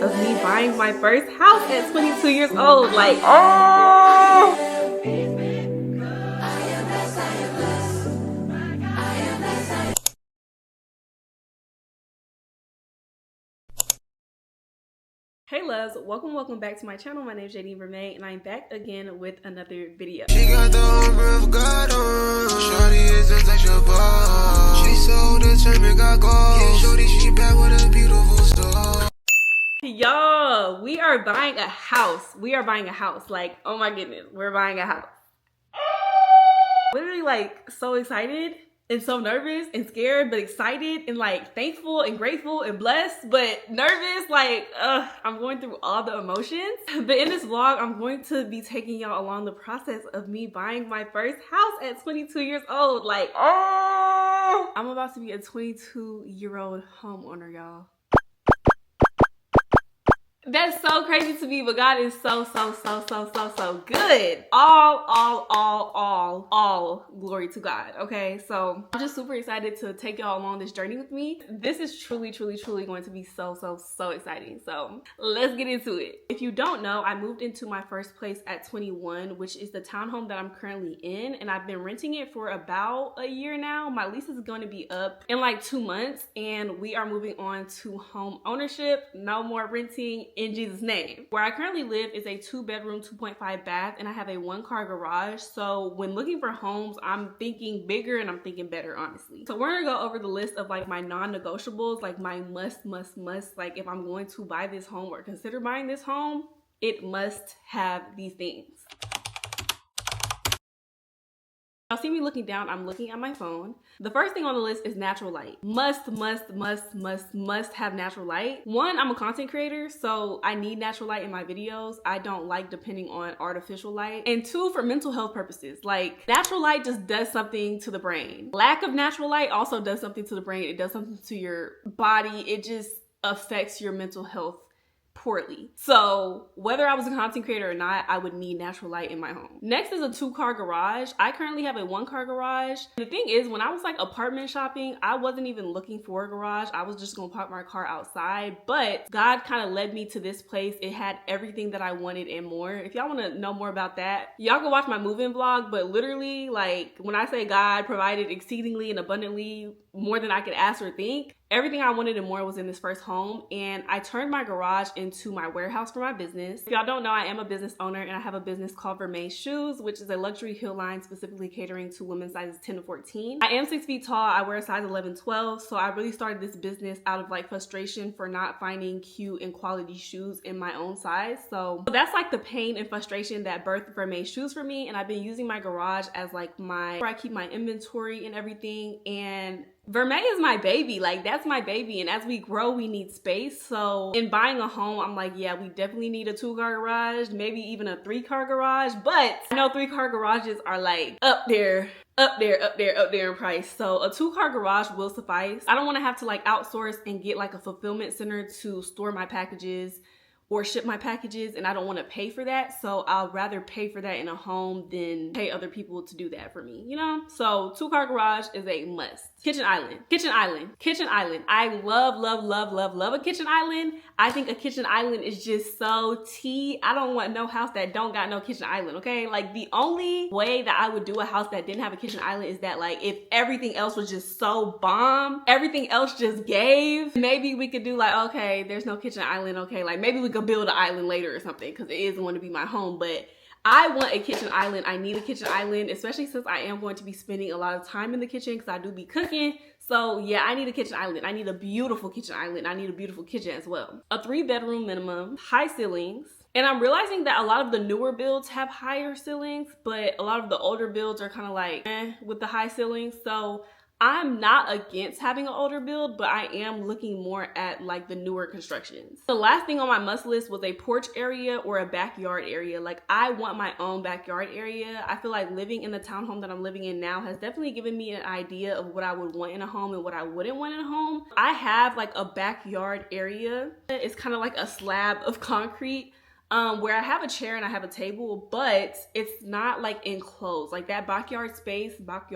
of me buying my first house at 22 years old. Like, oh! Hey loves, welcome back to my channel. My name is Dji Osmo Pocket and I'm back again with another video. She got the armor of God on. Shorty is untouchable. She so determined, got goals. Yeah, shorty, she back with a beautiful soul. Y'all, we are buying a house. Like, oh my goodness, we're buying a house. Literally like so excited and so nervous and scared, but excited and like thankful and grateful and blessed, but nervous. Like, I'm going through all the emotions. But in this vlog, I'm going to be taking y'all along the process of me buying my first house at 22 years old. Like, oh, I'm about to be a 22-year-old homeowner, y'all. That's so crazy to me, but God is so good. All glory to God, okay? So I'm just super excited to take y'all along this journey with me. This is truly going to be so exciting. So let's get into it. If you don't know, I moved into my first place at 21, which is the townhome that I'm currently in, and I've been renting it for about a year now. My lease is going to be up in like 2 months, and we are moving on to home ownership. No more renting, in Jesus' name. Where I currently live is a 2-bedroom, 2.5 bath, and I have a 1-car garage. So when looking for homes, I'm thinking bigger and I'm thinking better, honestly. So we're gonna go over the list of like my non-negotiables, like my must, like if I'm going to buy this home or consider buying this home, it must have these things. Y'all see me looking down, I'm looking at my phone. The first thing on the list is natural light. Must have natural light. One, I'm a content creator, so I need natural light in my videos. I don't like depending on artificial light. And two, for mental health purposes. Like, natural light just does something to the brain. Lack of natural light also does something to the brain. It does something to your body. It just affects your mental health poorly. So whether I was a content creator or not, I would need natural light in my home. Next is a 2-car garage. I currently have a 1-car garage. The thing is, when I was like apartment shopping, I wasn't even looking for a garage. I was just gonna park my car outside, but God kind of led me to this place. It had everything that I wanted and more. If y'all want to know more about that, y'all can watch my move-in vlog, but literally, like, when I say God provided exceedingly and abundantly more than I could ask or think, everything I wanted and more was in this first home, and I turned my garage into my warehouse for my business. If y'all don't know, I am a business owner and I have a business called Vermeil Shoes, which is a luxury heel line specifically catering to women's sizes 10 to 14. I am 6 feet tall. I wear a size 11, 12, so I really started this business out of like frustration for not finding cute and quality shoes in my own size. So that's like the pain and frustration that birthed Vermeil Shoes for me, and I've been using my garage as like where I keep my inventory and everything. And Vermeil is my baby. Like, that's my baby, and as we grow, we need space. So in buying a home, I'm like, yeah, we definitely need a 2-car garage, maybe even a 3-car garage. But I know 3-car garages are like up there in price. So a 2-car garage will suffice. I don't want to have to like outsource and get like a fulfillment center to store my packages or ship my packages, and I don't want to pay for that. So I'll rather pay for that in a home than pay other people to do that for me, you know? So 2-car garage is a must. Kitchen island. I love a kitchen island. I think a kitchen island is just so tea. I don't want no house that don't got no kitchen island, okay? Like, the only way that I would do a house that didn't have a kitchen island is that like if everything else was just so bomb, everything else just gave, maybe we could do like, okay, there's no kitchen island, okay, like maybe we could build an island later or something, because it is going to be my home. But I want a kitchen island. I need a kitchen island, especially since I am going to be spending a lot of time in the kitchen because I do be cooking. So yeah, I need a kitchen island. I need a beautiful kitchen island. I need a beautiful kitchen as well. A 3-bedroom minimum, high ceilings. And I'm realizing that a lot of the newer builds have higher ceilings, but a lot of the older builds are kind of like with the high ceilings. So I'm not against having an older build, but I am looking more at like the newer constructions. The last thing on my must list was a porch area or a backyard area. Like, I want my own backyard area. I feel like living in the townhome that I'm living in now has definitely given me an idea of what I would want in a home and what I wouldn't want in a home. I have like a backyard area. It's kind of like a slab of concrete where I have a chair and I have a table, but it's not like enclosed. Like that backyard space, that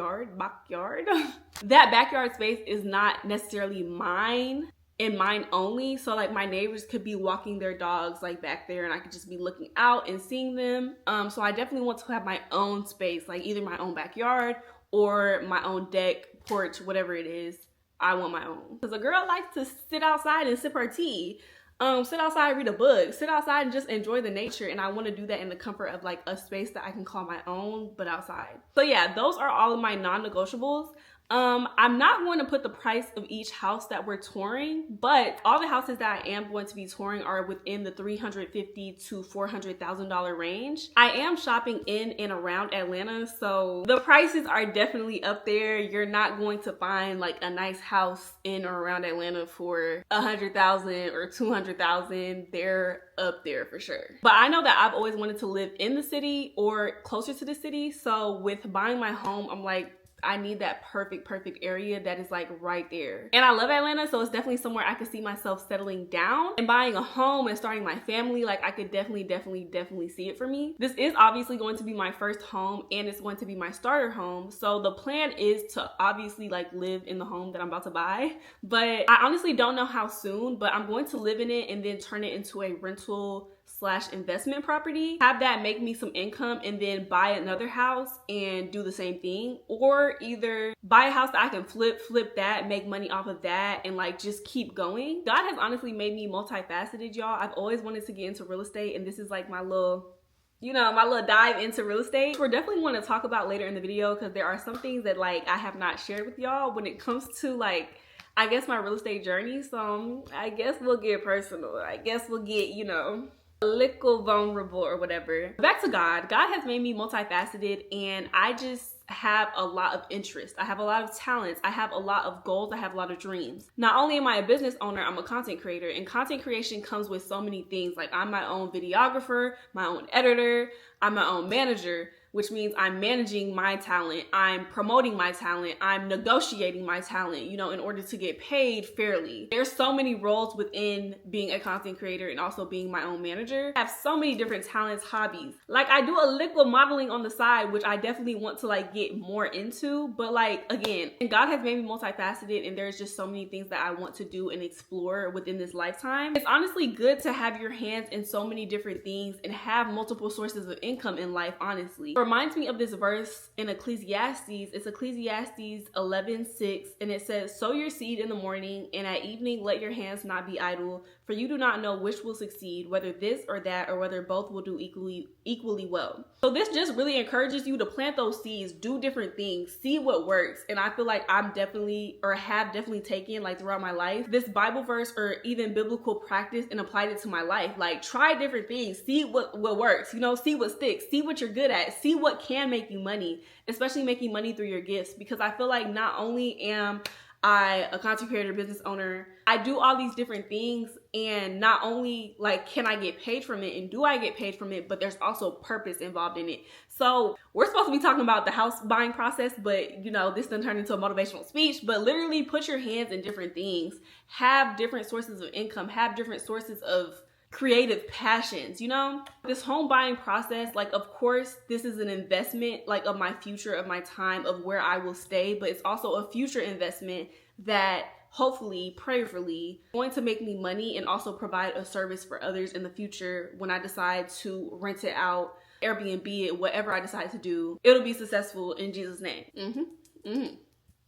backyard space is not necessarily mine. and mine only. So like my neighbors could be walking their dogs like back there and I could just be looking out and seeing them. So I definitely want to have my own space, like either my own backyard or my own deck, porch, whatever it is. I want my own. Because a girl likes to sit outside and sip her tea. Sit outside, read a book, sit outside and just enjoy the nature. And I want to do that in the comfort of like a space that I can call my own, but outside. So yeah, those are all of my non-negotiables. I'm not going to put the price of each house that we're touring, but all the houses that I am going to be touring are within the $350,000 to $400,000 range. I am shopping in and around Atlanta, so the prices are definitely up there. You're not going to find like a nice house in or around Atlanta for $100,000 or $200,000. They're up there for sure. But I know that I've always wanted to live in the city or closer to the city. So with buying my home, I'm like, I need that perfect area that is like right there. And I love Atlanta, so it's definitely somewhere I could see myself settling down and buying a home and starting my family. Like I could definitely see it for me. This is obviously going to be my first home and it's going to be my starter home. So the plan is to obviously like live in the home that I'm about to buy. But I honestly don't know how soon, but I'm going to live in it and then turn it into a rental / investment property, have that make me some income, and then buy another house and do the same thing. Or either buy a house that I can flip that, make money off of that, and like just keep going. God has honestly made me multifaceted, y'all. I've always wanted to get into real estate, and this is like my little, you know, my little dive into real estate. We're definitely going to talk about later in the video because there are some things that like I have not shared with y'all when it comes to like, I guess, my real estate journey. So I guess we'll get personal. I guess we'll get, you know, a little vulnerable or whatever. Back to God. God has made me multifaceted and I just have a lot of interest. I have a lot of talents. I have a lot of goals. I have a lot of dreams. Not only am I a business owner, I'm a content creator, and content creation comes with so many things. Like I'm my own videographer, my own editor, I'm my own manager, which means I'm managing my talent, I'm promoting my talent, I'm negotiating my talent, you know, in order to get paid fairly. There's so many roles within being a content creator and also being my own manager. I have so many different talents, hobbies. Like I do a liquid modeling on the side, which I definitely want to like get more into, but like again, and God has made me multifaceted and there's just so many things that I want to do and explore within this lifetime. It's honestly good to have your hands in so many different things and have multiple sources of income in life, honestly. It reminds me of this verse in Ecclesiastes. It's Ecclesiastes 11:6, and it says, "Sow your seed in the morning, and at evening let your hands not be idle, for you do not know which will succeed, whether this or that, or whether both will do equally well." So this just really encourages you to plant those seeds, do different things, see what works. And I feel like I'm definitely, or have definitely taken like throughout my life, this Bible verse or even biblical practice and applied it to my life. Like try different things, see what works, you know, see what sticks, see what you're good at, see what can make you money, especially making money through your gifts. Because I feel like not only am I a content creator, business owner, I do all these different things, and not only like can I get paid from it and do I get paid from it, but there's also purpose involved in it. So we're supposed to be talking about the house buying process, but you know, this done turned into a motivational speech. But literally put your hands in different things, have different sources of income, have different sources of creative passions, you know? This home buying process, like of course this is an investment like of my future, of my time, of where I will stay, but it's also a future investment that hopefully, prayerfully, going to make me money and also provide a service for others in the future when I decide to rent it out, Airbnb it, whatever I decide to do. It'll be successful in Jesus' name.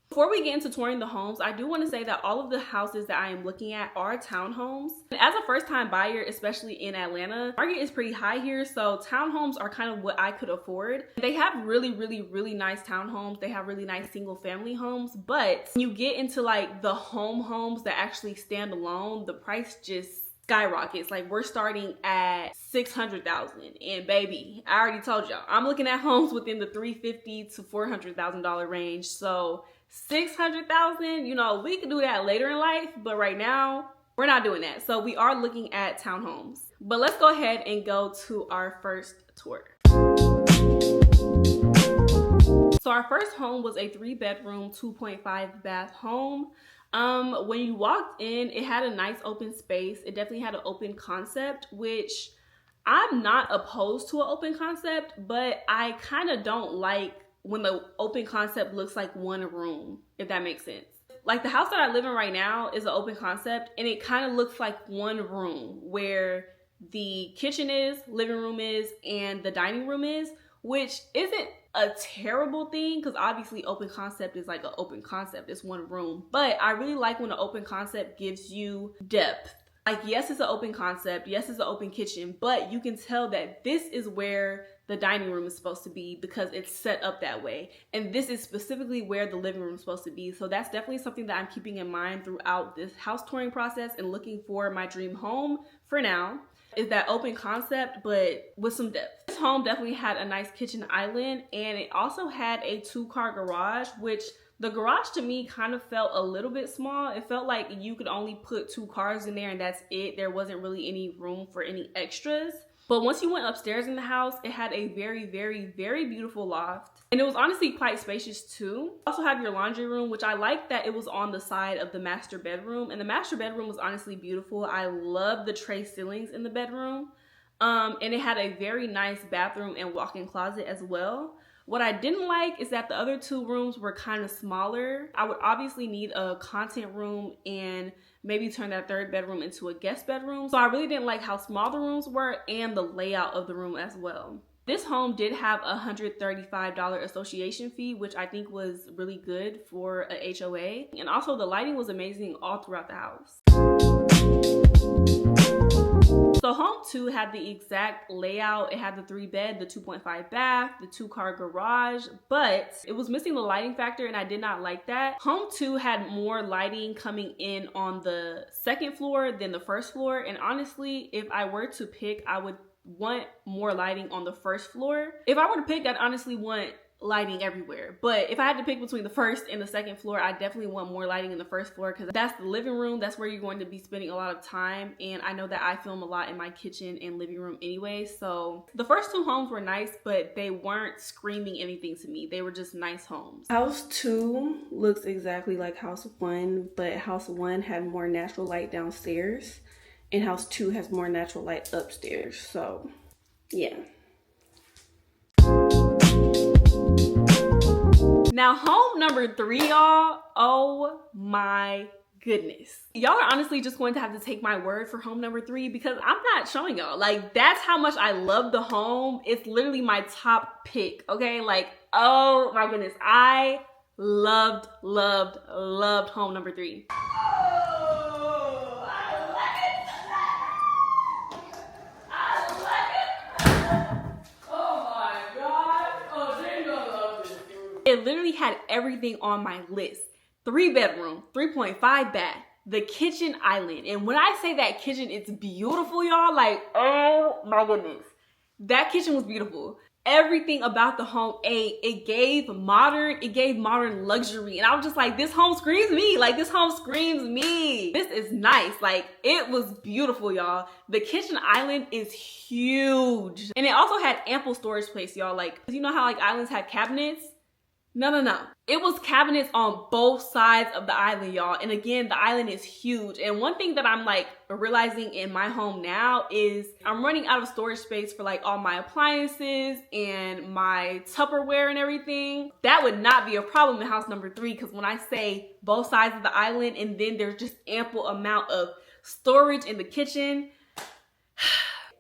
Before we get into touring the homes, I do want to say that all of the houses that I am looking at are townhomes. And as a first-time buyer, especially in Atlanta, the market is pretty high here, so townhomes are kind of what I could afford. They have really nice townhomes. They have really nice single-family homes, but when you get into like the homes that actually stand alone, the price just skyrockets. Like we're starting at $600,000, and baby, I already told y'all, I'm looking at homes within the $350,000 to $400,000 range. So $600,000, you know, we could do that later in life, but right now we're not doing that. So we are looking at townhomes. But let's go ahead and go to our first tour. So our first home was a 3-bedroom, 2.5 bath home. When you walked in, it had a nice open space. It definitely had an open concept, which I'm not opposed to an open concept, but I kind of don't like when the open concept looks like one room, if that makes sense. like the house that I live in right now is an open concept, and it kind of looks like one room where the kitchen is, living room is, and the dining room is, which isn't a terrible thing because obviously open concept is like an open concept. It's one room. But I really like when an open concept gives you depth. Like, yes, it's an open concept. Yes, it's an open kitchen, but you can tell that this is where the dining room is supposed to be because it's set up that way. And this is specifically where the living room is supposed to be. So that's definitely something that I'm keeping in mind throughout this house touring process and looking for my dream home for now. Is that open concept, but with some depth. This home definitely had a nice kitchen island, and it also had a 2-car garage, which the garage to me kind of felt a little bit small. It felt like you could only put 2 cars in there and that's it. There wasn't really any room for any extras. But once you went upstairs in the house, it had a very, very, very beautiful loft. And it was honestly quite spacious too. You also have your laundry room, which I like that it was on the side of the master bedroom. And the master bedroom was honestly beautiful. I love the tray ceilings in the bedroom. And it had a very nice bathroom and walk-in closet as well. What I didn't like is that the other 2 rooms were kind of smaller. I would obviously need a content room and maybe turn that 3rd bedroom into a guest bedroom. So I really didn't like how small the rooms were and the layout of the room as well. This home did have a $135 association fee, which I think was really good for a HOA. And also the lighting was amazing all throughout the house. So home 2 had the exact layout. It had the 3-bed, the 2.5 bath, the 2-car garage, but it was missing the lighting factor and I did not like that. Home 2 had more lighting coming in on the 2nd floor than the 1st floor. And honestly, if I were to pick, I would want more lighting on the 1st floor. If I were to pick, I'd honestly want lighting everywhere. But if I had to pick between the 1st and the 2nd floor, I definitely want more lighting in the 1st floor because that's the living room. That's where you're going to be spending a lot of time. And I know that I film a lot in my kitchen and living room anyway. So the first 2 homes were nice, but they weren't screaming anything to me. They were just nice homes. House 2 looks exactly like house 1, but house 1 had more natural light downstairs and house 2 has more natural light upstairs. So yeah. Now home number 3, y'all, oh my goodness. Y'all are honestly just going to have to take my word for home number 3 because I'm not showing y'all. Like, that's how much I love the home. It's literally my top pick, okay? Like, oh my goodness. I loved home number 3. It literally had everything on my list. 3-bedroom, 3.5 bath, the kitchen island. And when I say that kitchen, it's beautiful, y'all. Like, oh my goodness. That kitchen was beautiful. Everything about the home, it gave modern luxury. And I was just like, this home screams me. Like, this home screams me. This is nice. Like, it was beautiful, y'all. The kitchen island is huge. And it also had ample storage space, y'all. Like, you know how like islands have cabinets? No. It was cabinets on both sides of the island, y'all. And again, the island is huge. And one thing that I'm like realizing in my home now is I'm running out of storage space for like all my appliances and my Tupperware and everything. That would not be a problem in house number 3 because when I say both sides of the island and then there's just ample amount of storage in the kitchen.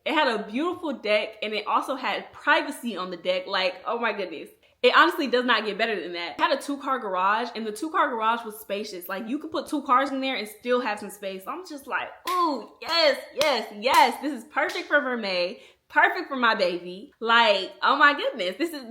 It had a beautiful deck and it also had privacy on the deck. Like, oh my goodness. It honestly does not get better than that. It had a 2-car garage and the 2-car garage was spacious. Like, you could put 2 cars in there and still have some space. So I'm just like, oh, yes. This is perfect for Vermeil. Perfect for my baby. Like, oh my goodness, this is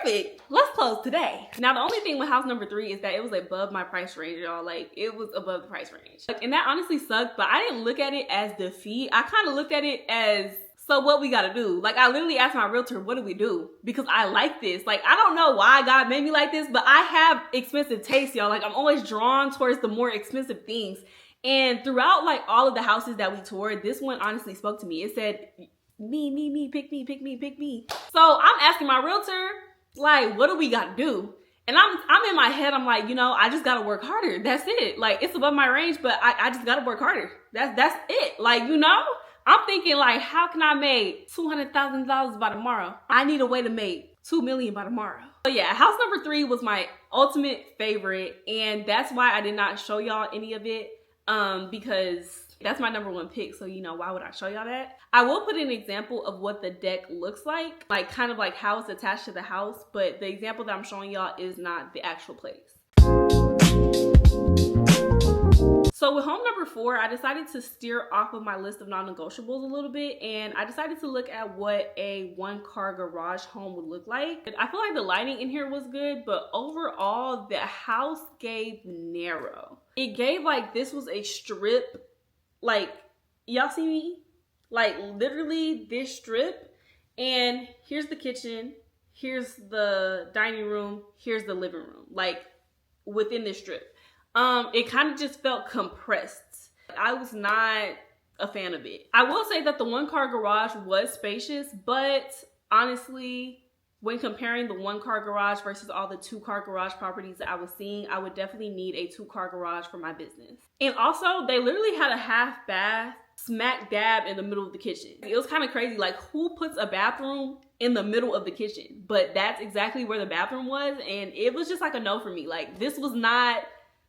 perfect. Let's close today. Now, the only thing with house number 3 is that it was above my price range, y'all. Like, it was above the price range. And that honestly sucked, but I didn't look at it as defeat. I kind of looked at it as, so what we gotta do? Like, I literally asked my realtor, what do we do? Because I like this. Like, I don't know why God made me like this, but I have expensive taste, y'all. Like, I'm always drawn towards the more expensive things. And throughout, like, all of the houses that we toured, this one honestly spoke to me. It said, me, pick me. So I'm asking my realtor, like, what do we gotta do? And I'm in my head, I'm like, you know, I just gotta work harder. That's it. Like, it's above my range, but I just gotta work harder. That's it. Like, you know? I'm thinking like, how can I make $200,000 by tomorrow? I need a way to make $2 million by tomorrow. So yeah, house number 3 was my ultimate favorite, and that's why I did not show y'all any of it, because that's my number 1 pick. So, you know, why would I show y'all that? I will put an example of what the deck looks like kind of like how it's attached to the house, but the example that I'm showing y'all is not the actual place. So with home number 4, I decided to steer off of my list of non-negotiables a little bit, and I decided to look at what a 1-car garage home would look like. I feel like the lighting in here was good, but overall the house gave narrow. It gave like this was a strip. Like, y'all see me? Like, literally this strip, and here's the kitchen, here's the dining room, here's the living room, like within this strip. It kind of just felt compressed. I was not a fan of it. I will say that the 1-car garage was spacious, but honestly, when comparing the 1-car garage versus all the 2-car garage properties that I was seeing, I would definitely need a 2-car garage for my business. And also, they literally had a half bath smack dab in the middle of the kitchen. It was kind of crazy. Like, who puts a bathroom in the middle of the kitchen? But that's exactly where the bathroom was, and it was just like a no for me. Like, this was not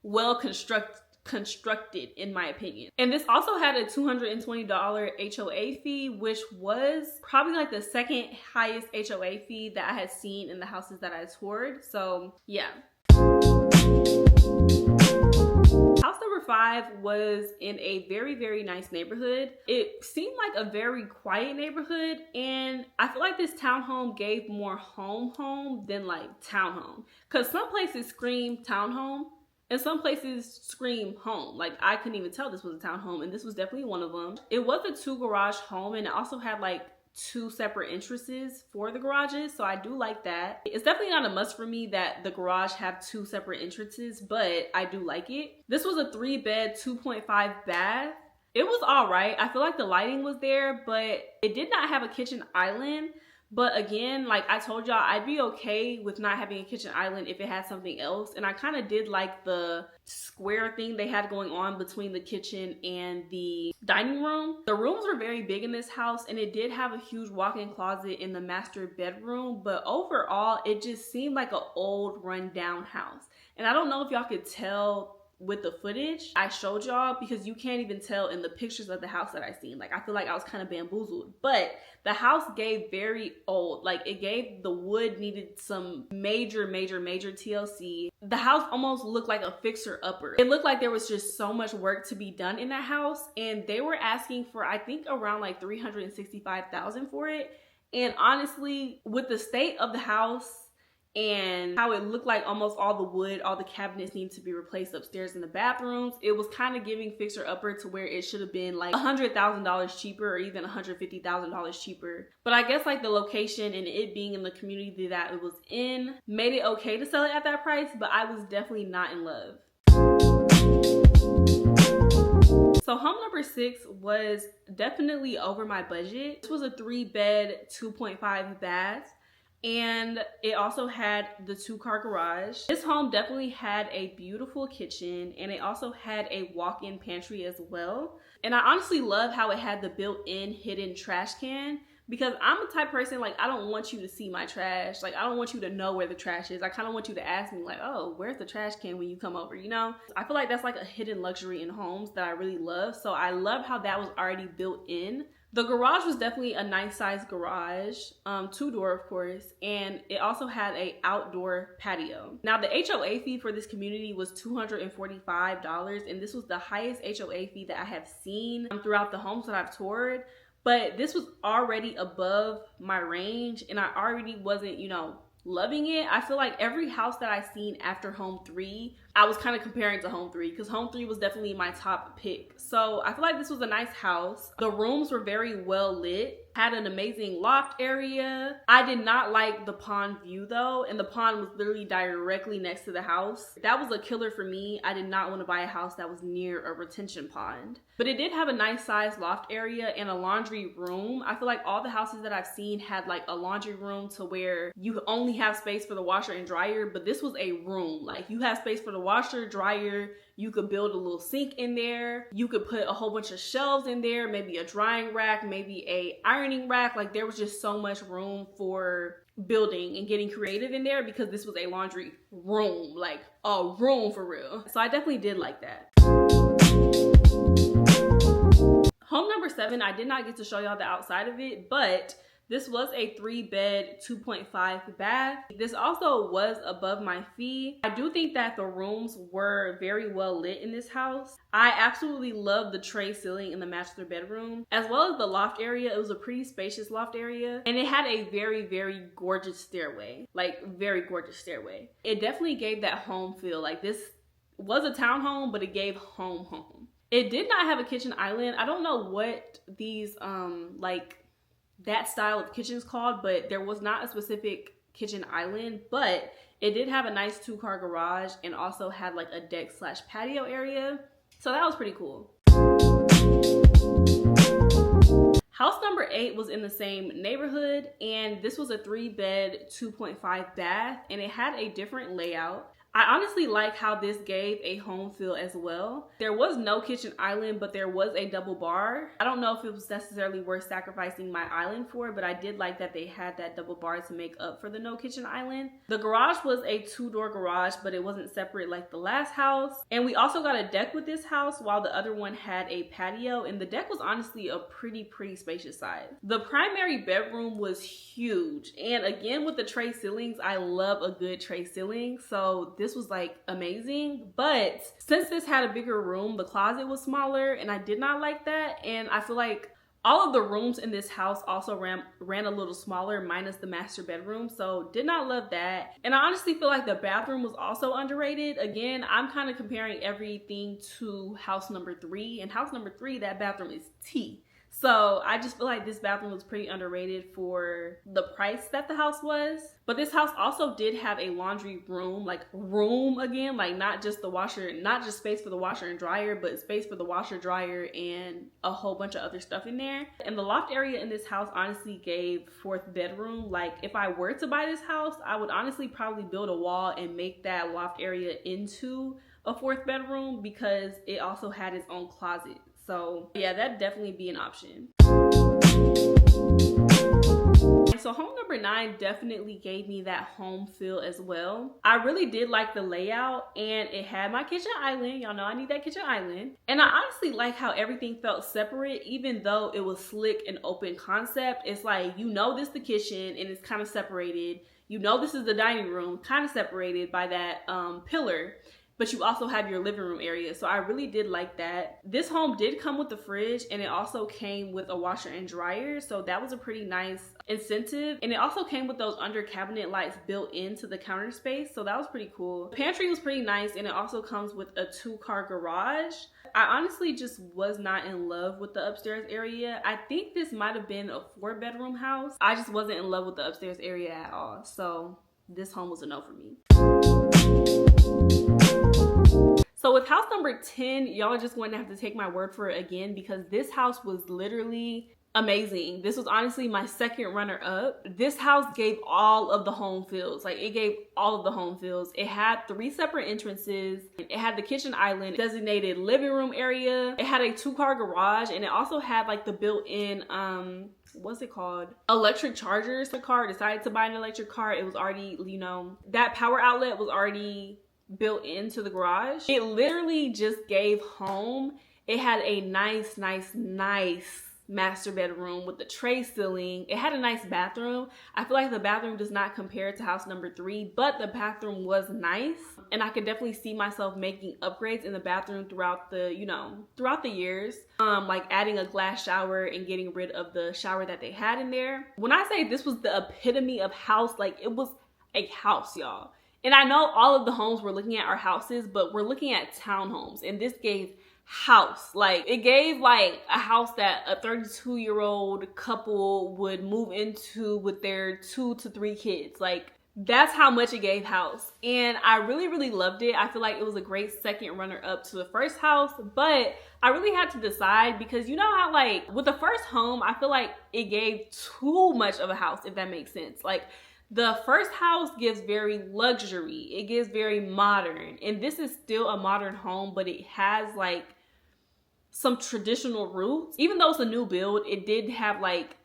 well constructed in my opinion. And this also had a $220 HOA fee, which was probably like the 2nd highest HOA fee that I had seen in the houses that I toured. So yeah. House number 5 was in a very, very nice neighborhood. It seemed like a very quiet neighborhood, and I feel like this townhome gave more home than like townhome, because some places scream townhome and some places scream home. Like, I couldn't even tell this was a townhome, and this was definitely one of them. It was a 2-garage home, and it also had like 2 separate entrances for the garages, so I do like that. It's definitely not a must for me that the garage have 2 separate entrances, but I do like it. This was a 3-bed, 2.5 bath. It was all right. I feel like the lighting was there, but it did not have a kitchen island. But again, like I told y'all, I'd be okay with not having a kitchen island if it had something else. And I kind of did like the square thing they had going on between the kitchen and the dining room. The rooms were very big in this house, and it did have a huge walk-in closet in the master bedroom. But overall, it just seemed like an old rundown house. And I don't know if y'all could tell with the footage I showed y'all, because you can't even tell in the pictures of the house that I seen. Like, I feel like I was kind of bamboozled, but the house gave very old. Like, it gave, the wood needed some major TLC. The house almost looked like a fixer-upper. It looked like there was just so much work to be done in that house, and they were asking for, I think, around like $365,000 for it. And honestly, with the state of the house and how it looked like almost all the wood, all the cabinets need to be replaced upstairs in the bathrooms, it was kind of giving fixer-upper to where it should have been like $100,000 cheaper, or even $150,000 cheaper. But I guess like the location and it being in the community that it was in made it okay to sell it at that price, but I was definitely not in love. So home number 6 was definitely over my budget. This was a 3-bed, 2.5 bath. And it also had the 2-car garage. This home definitely had a beautiful kitchen, and it also had a walk-in pantry as well. And I honestly love how it had the built-in hidden trash can, because I'm the type of person, like, I don't want you to see my trash. Like, I don't want you to know where the trash is. I kind of want you to ask me like, oh, where's the trash can when you come over, you know? I feel like that's like a hidden luxury in homes that I really love. So I love how that was already built in. The garage was definitely a nice sized garage, 2-door of course, and it also had a outdoor patio. Now the HOA fee for this community was $245, and this was the highest HOA fee that I have seen throughout the homes that I've toured. But this was already above my range, and I already wasn't, you know, loving it. I feel like every house that I've seen after home 3, I was kind of comparing to home 3, because home 3 was definitely my top pick. So I feel like this was a nice house. The rooms were very well lit, had an amazing loft area. I did not like the pond view though, and the pond was literally directly next to the house. That was a killer for me. I did not want to buy a house that was near a retention pond. But it did have a nice sized loft area and a laundry room. I feel like all the houses that I've seen had like a laundry room to where you only have space for the washer and dryer, but this was a room. Like, you have space for the washer, dryer, you could build a little sink in there, you could put a whole bunch of shelves in there, maybe a drying rack, maybe a ironing rack. Like, there was just so much room for building and getting creative in there because this was a laundry room, like a room for real. So I definitely did like that. Home number 7, I did not get to show y'all the outside of it, but this was a 3-bed, 2.5 bath. This also was above my fee. I do think that the rooms were very well lit in this house. I absolutely love the tray ceiling in the master bedroom, as well as the loft area. It was a pretty spacious loft area, and it had a very, very gorgeous stairway, like very gorgeous stairway. It definitely gave that home feel. Like this was a townhome, but it gave home. It did not have a kitchen island. I don't know what these like that style of kitchen is called, but there was not a specific kitchen island, but it did have a nice 2-car garage and also had like a deck / patio area. So that was pretty cool. House number 8 was in the same neighborhood, and this was a 3-bed, 2.5 bath, and it had a different layout. I honestly like how this gave a home feel as well. There was no kitchen island, but there was a double bar. I don't know if it was necessarily worth sacrificing my island for, but I did like that they had that double bar to make up for the no kitchen island. The garage was a 2-door garage, but it wasn't separate like the last house. And we also got a deck with this house, while the other one had a patio, and the deck was honestly a pretty spacious size. The primary bedroom was huge, and again with the tray ceilings, I love a good tray ceiling, so this was like amazing. But since this had a bigger room, the closet was smaller, and I did not like that. And I feel like all of the rooms in this house also ran a little smaller, minus the master bedroom, so did not love that. And I honestly feel like the bathroom was also underrated. Again, I'm kind of comparing everything to house number 3, and house number 3, that bathroom is tea. So I just feel like this bathroom was pretty underrated for the price that the house was. But this house also did have a laundry room, like room again, like not just the washer, not just space for the washer and dryer, but space for the washer, dryer, and a whole bunch of other stuff in there. And the loft area in this house honestly gave 4th bedroom. Like if I were to buy this house, I would honestly probably build a wall and make that loft area into a 4th bedroom, because it also had its own closet. So yeah, that'd definitely be an option. And so home number 9 definitely gave me that home feel as well. I really did like the layout, and it had my kitchen island. Y'all know I need that kitchen island. And I honestly like how everything felt separate, even though it was slick and open concept. It's like, you know, this is the kitchen and it's kind of separated. You know, this is the dining room, kind of separated by that pillar. But you also have your living room area. So I really did like that. This home did come with the fridge, and it also came with a washer and dryer. So that was a pretty nice incentive. And it also came with those under cabinet lights built into the counter space. So that was pretty cool. The pantry was pretty nice, and it also comes with a 2-car garage. I honestly just was not in love with the upstairs area. I think this might have been a 4-bedroom house. I just wasn't in love with the upstairs area at all. So this home was a no for me. So with house number 10, y'all are just going to have to take my word for it again, because this house was literally amazing. This was honestly my 2nd runner up. This house gave all of the home feels. Like it gave all of the home feels. It had 3 separate entrances. It had the kitchen island, designated living room area. It had a 2-car garage, and it also had like the built-in what's it called? Electric chargers. The car decided to buy an electric car. It was already, you know, that power outlet was already built into the garage. It literally just gave home. It had a nice master bedroom with the tray ceiling. It had a nice bathroom. I feel like the bathroom does not compare to house number 3, but the bathroom was nice, and I could definitely see myself making upgrades in the bathroom throughout the, you know, throughout the years. Like adding a glass shower and getting rid of the shower that they had in there. When I say this was the epitome of house, like it was a house, y'all. And I know all of the homes we're looking at are houses, but we're looking at townhomes, and this gave house. Like it gave like a house that a 32-year-old couple would move into with their 2 to 3 kids. Like that's how much it gave house. And I really loved it. I feel like it was a great 2nd runner up to the first house, but I really had to decide, because you know how like with the first home, I feel like it gave too much of a house, if that makes sense. Like the first house gives very luxury. It gives very modern. And this is still a modern home, but it has like some traditional roots. Even though it's a new build, it did have like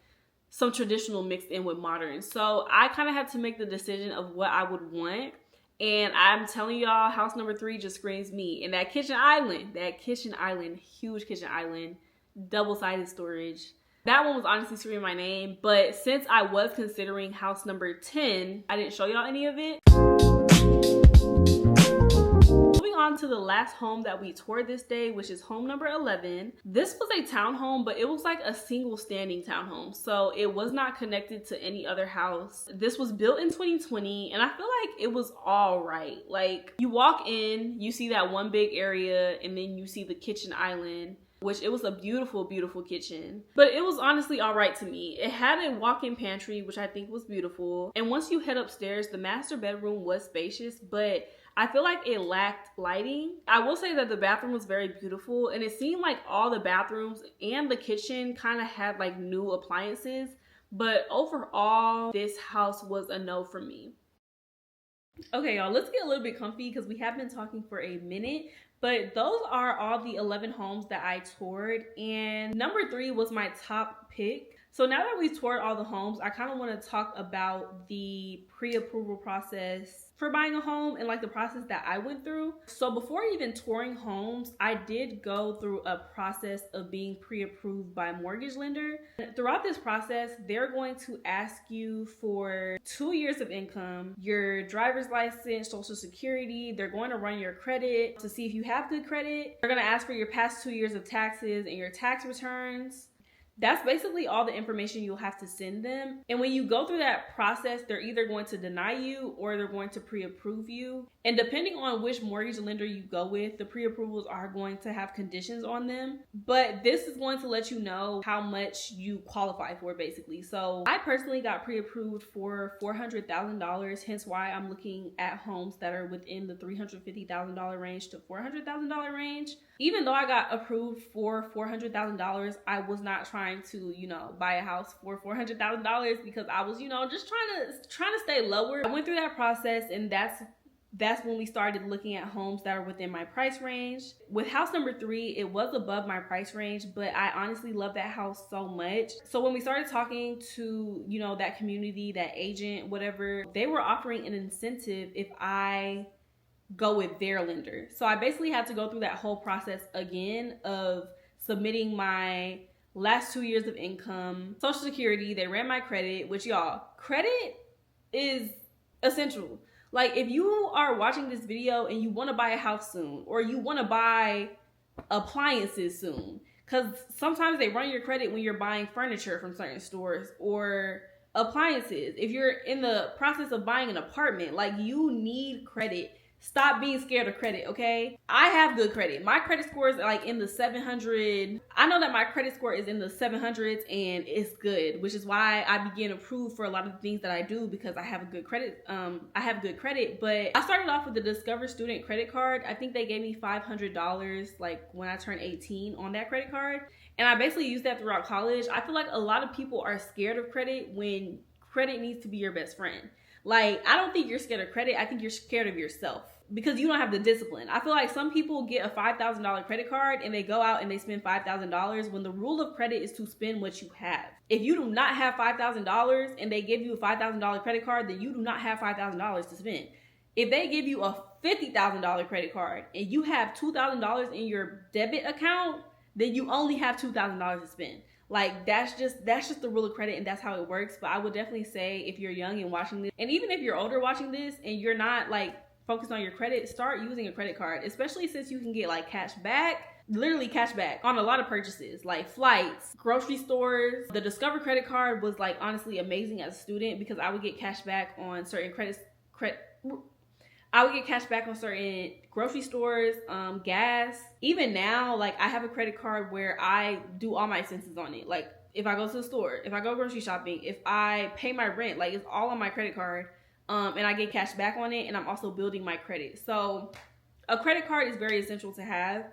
some traditional mixed in with modern. So I kind of had to make the decision of what I would want. And I'm telling y'all, house number 3 just screams me. And that kitchen island, huge kitchen island, double-sided storage. That one was honestly screaming my name. But since I was considering house number 10, I didn't show y'all any of it. Moving on to the last home that we toured this day, which is home number 11. This was a townhome, but it was like a single standing townhome. So it was not connected to any other house. This was built in 2020, and I feel like it was all right. Like, you walk in, you see that one big area, and then you see the kitchen island, which it was a beautiful, beautiful kitchen. But it was honestly all right to me. It had a walk-in pantry, which I think was beautiful. And once you head upstairs, the master bedroom was spacious, but I feel like it lacked lighting. I will say that the bathroom was very beautiful, and it seemed like all the bathrooms and the kitchen kind of had like new appliances. But overall, this house was a no for me. Okay, y'all, let's get a little bit comfy because we have been talking for a minute. But those are all the 11 homes that I toured, and number 3 was my top pick. So now that we've toured all the homes, I kind of want to talk about the pre-approval process for buying a home and like the process that I went through. So before even touring homes, I did go through a process of being pre-approved by a mortgage lender. Throughout this process, they're going to ask you for 2 years of income, your driver's license, social security. They're going to run your credit to see if you have good credit. They're going to ask for your past 2 years of taxes and your tax returns. That's basically all the information you'll have to send them. And when you go through that process, they're either going to deny you or they're going to pre-approve you. And depending on which mortgage lender you go with, the pre-approvals are going to have conditions on them. But this is going to let you know how much you qualify for, basically. So I personally got pre-approved for $400,000, hence why I'm looking at homes that are within the $350,000 range to $400,000 range. Even though I got approved for $400,000, I was not trying to, buy a house for $400,000 because I was, just trying to stay lower. I went through that process, and that's when we started looking at homes that are within my price range. With house number 3, it was above my price range, but I honestly love that house so much. So when we started talking to, that community, that agent, whatever, they were offering an incentive if I go with their lender. So I basically had to go through that whole process again of submitting my last 2 years of income, social security. They ran my credit, which y'all, credit is essential. Like, if you are watching this video and you want to buy a house soon, or you want to buy appliances soon, because sometimes they run your credit when you're buying furniture from certain stores or appliances. If you're in the process of buying an apartment, like, you need credit. Stop being scared of credit, okay? I have good credit. My credit score is like in the 700. I know that my credit score is in the 700s and it's good, which is why I began approved for a lot of the things that I do, because I have a good credit. But I started off with the Discover Student credit card. I think they gave me $500 like when I turned 18 on that credit card. And I basically used that throughout college. I feel like a lot of people are scared of credit when credit needs to be your best friend. Like, I don't think you're scared of credit. I think you're scared of yourself because you don't have the discipline. I feel like some people get a $5,000 credit card and they go out and they spend $5,000 when the rule of credit is to spend what you have. If you do not have $5,000 and they give you a $5,000 credit card, then you do not have $5,000 to spend. If they give you a $50,000 credit card and you have $2,000 in your debit account, then you only have $2,000 to spend. Like, that's just the rule of credit, and that's how it works. But I would definitely say, if you're young and watching this, and even if you're older watching this and you're not like focused on your credit, start using a credit card, especially since you can get like cash back, literally cash back on a lot of purchases, like flights, grocery stores. The Discover credit card was like honestly amazing as a student because I would get cash back on certain I would get cash back on certain grocery stores, gas. Even now, like, I have a credit card where I do all my expenses on it. Like, if I go to the store, if I go grocery shopping, if I pay my rent, like, it's all on my credit card. And I get cash back on it, and I'm also building my credit. So a credit card is very essential to have.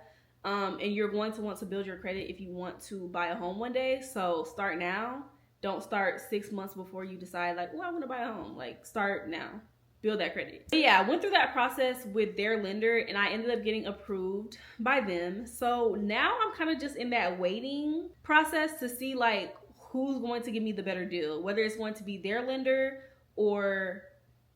And you're going to want to build your credit if you want to buy a home one day. So start now. Don't start 6 months before you decide, like, oh, I want to buy a home. Like, start now. Build that credit. But yeah, I went through that process with their lender and I ended up getting approved by them. So now I'm kind of just in that waiting process to see like who's going to give me the better deal, whether it's going to be their lender or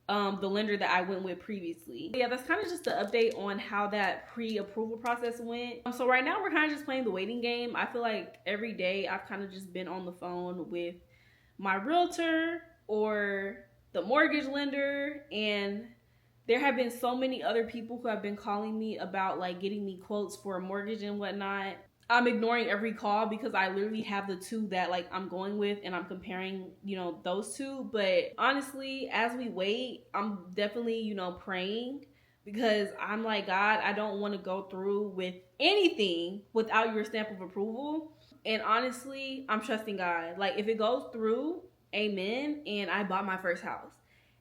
the lender that I went with previously. Yeah, that's kind of just the update on how that pre-approval process went. So right now we're kind of just playing the waiting game. I feel like every day I've kind of just been on the phone with my realtor or the mortgage lender, and there have been so many other people who have been calling me about like getting me quotes for a mortgage and whatnot. I'm ignoring every call because I literally have the two that like I'm going with and I'm comparing, you know, those two. But honestly, as we wait, I'm definitely, you know, praying, because I'm like, God, I don't want to go through with anything without your stamp of approval. And honestly, I'm trusting God. Like, if it goes through, amen, and I bought my first house.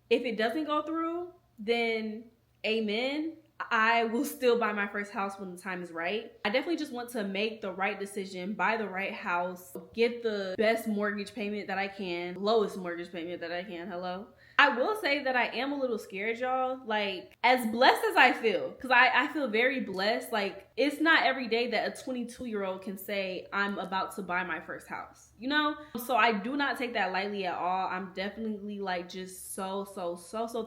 If it doesn't go through, then amen, I will still buy my first house when the time is right. I definitely just want to make the right decision, buy the right house, get the best mortgage payment that I can, lowest mortgage payment that I can. Hello. I will say that I am a little scared, y'all. Like, as blessed as I feel, because I feel very blessed. Like, it's not every day that a 22-year-old can say, I'm about to buy my first house, you know? So I do not take that lightly at all. I'm definitely like just so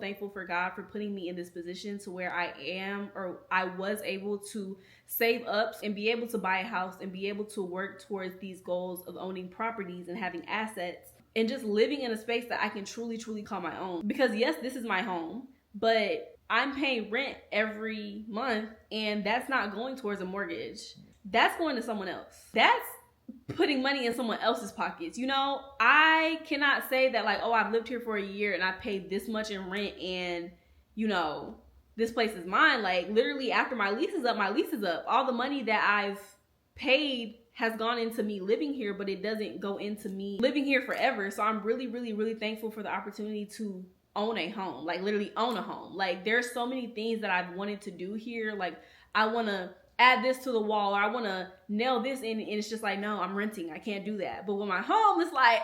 thankful for God for putting me in this position to where I am, or I was able to save up and be able to buy a house and be able to work towards these goals of owning properties and having assets and just living in a space that I can truly call my own. Because yes, this is my home, but I'm paying rent every month, and that's not going towards a mortgage. That's going to someone else. That's putting money in someone else's pockets. You know, I cannot say that like, oh, I've lived here for a year and I paid this much in rent and, you know, this place is mine. Like, literally after my lease is up, my lease is up. All the money that I've paid has gone into me living here, but it doesn't go into me living here forever. So I'm really thankful for the opportunity to own a home, like literally own a home. Like, there's so many things that I've wanted to do here. Like, I want to add this to the wall, or I want to nail this in, and it's just like, no, I'm renting. I can't do that. But with my home, it's like,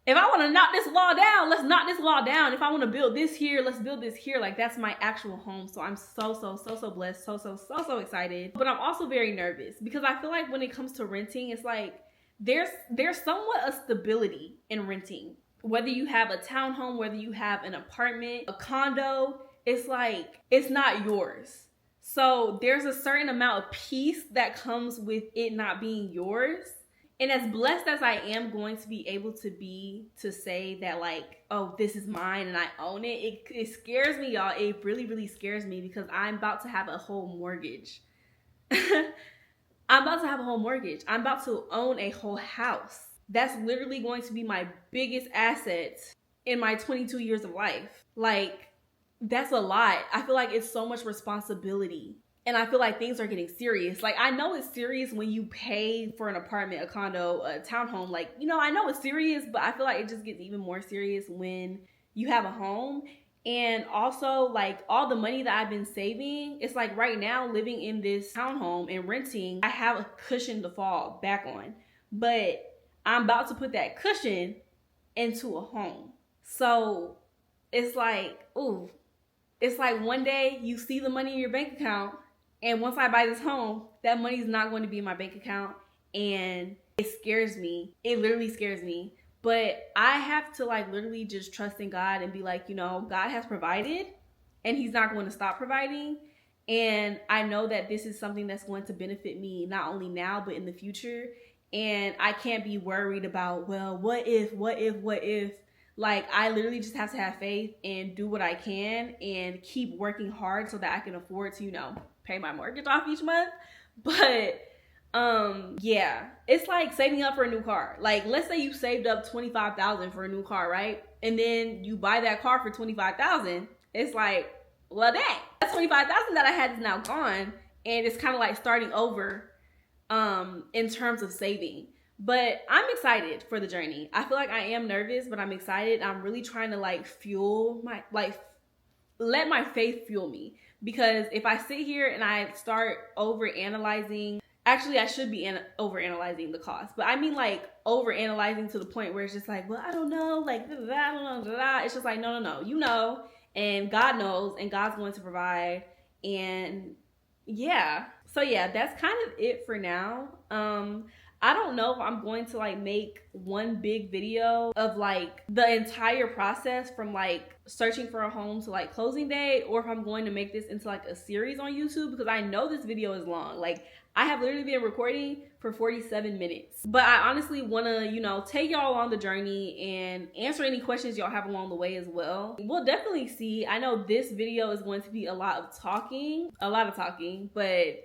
if I want to knock this wall down, let's knock this wall down. If I want to build this here, let's build this here. Like, that's my actual home. So I'm so blessed, so excited. But I'm also very nervous because I feel like when it comes to renting, it's like there's somewhat a stability in renting. Whether you have a townhome, whether you have an apartment, a condo, it's like it's not yours. So there's a certain amount of peace that comes with it not being yours. And as blessed as I am going to be able to be to say that like, oh, this is mine and I own it, it scares me, y'all. It really scares me because I'm about to have a whole mortgage. I'm about to have a whole mortgage. I'm about to own a whole house. That's literally going to be my biggest asset in my 22 years of life. Like, that's a lot. I feel like it's so much responsibility. And I feel like things are getting serious. Like, I know it's serious when you pay for an apartment, a condo, a townhome. Like, you know, I know it's serious, but I feel like it just gets even more serious when you have a home. And also, like, all the money that I've been saving, it's like right now living in this townhome and renting, I have a cushion to fall back on. But I'm about to put that cushion into a home. So it's like, ooh, it's like one day you see the money in your bank account, and once I buy this home, that money is not going to be in my bank account, and it scares me. It literally scares me. But I have to like literally just trust in God and be like, you know, God has provided and he's not going to stop providing. And I know that this is something that's going to benefit me not only now, but in the future. And I can't be worried about, well, what if? Like, I literally just have to have faith and do what I can and keep working hard so that I can afford to, you know, pay my mortgage off each month. But yeah, it's like saving up for a new car. Like, let's say you saved up $25,000 for a new car, right? And then you buy that car for $25,000. It's like, well, dang, that $25,000 that I had is now gone, and it's kind of like starting over in terms of saving. But I'm excited for the journey. I feel like I am nervous, but I'm excited. I'm really trying to like fuel my, like, let my faith fuel me. Because if I sit here and I start over-analyzing, actually I should be over-analyzing the cost. But I mean like over-analyzing to the point where it's just like, well, I don't know, like, I don't know. It's just like, no, you know, and God knows, and God's going to provide. And yeah. So yeah, that's kind of it for now. I don't know if I'm going to like make one big video of like the entire process from like searching for a home to like closing day, or if I'm going to make this into like a series on YouTube, because I know this video is long. Like I have literally been recording for 47 minutes, but I honestly want to, you know, take y'all on the journey and answer any questions y'all have along the way as well. We'll definitely see. I know this video is going to be a lot of talking, but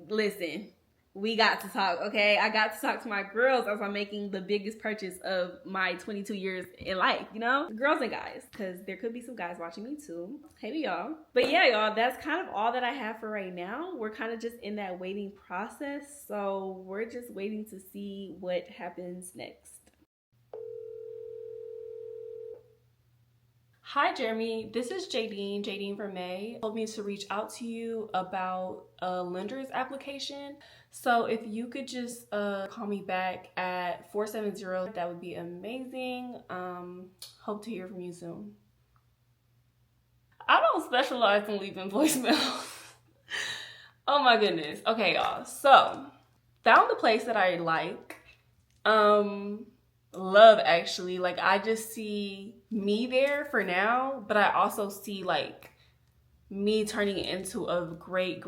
listen, we got to talk, okay? I got to talk to my girls as I'm making the biggest purchase of my 22 years in life, you know? Girls and guys, because there could be some guys watching me too. Hey, y'all. But yeah, y'all, that's kind of all that I have for right now. We're kind of just in that waiting process, so we're just waiting to see what happens next. Hi Jeremy, this is Jadine from May. Told me to reach out to you about a lender's application. So if you could just call me back at 470, that would be amazing. Hope to hear from you soon. I don't specialize in leaving voicemails. Oh my goodness. Okay, y'all. So found the place that I like. Love actually. Like I just see me there for now, but I also see like me turning it into a great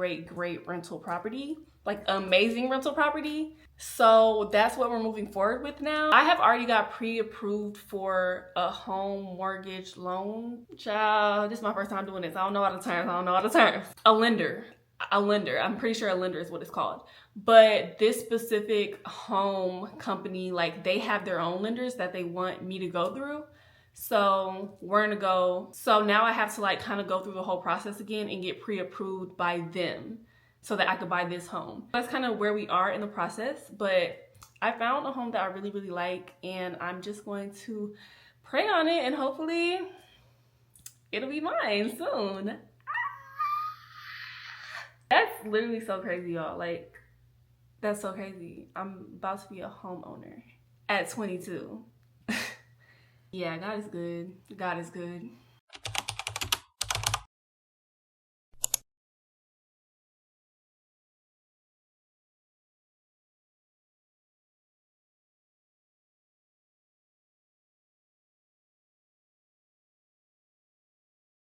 rental property, like amazing rental property. So that's what we're moving forward with now. I have already got pre-approved for a home mortgage loan. Child, this is my first time doing this. I don't know all the terms. A lender. I'm pretty sure a lender is what it's called. But this specific home company, like they have their own lenders that they want me to go through. So we're gonna go. So now I have to like kind of go through the whole process again and get pre-approved by them so that I could buy this home. That's kind of where we are in the process, but I found a home that I really like, and I'm just going to pray on it and hopefully it'll be mine soon. That's literally so crazy, y'all. Like, that's so crazy. I'm about to be a homeowner at 22. Yeah, God is good. God is good.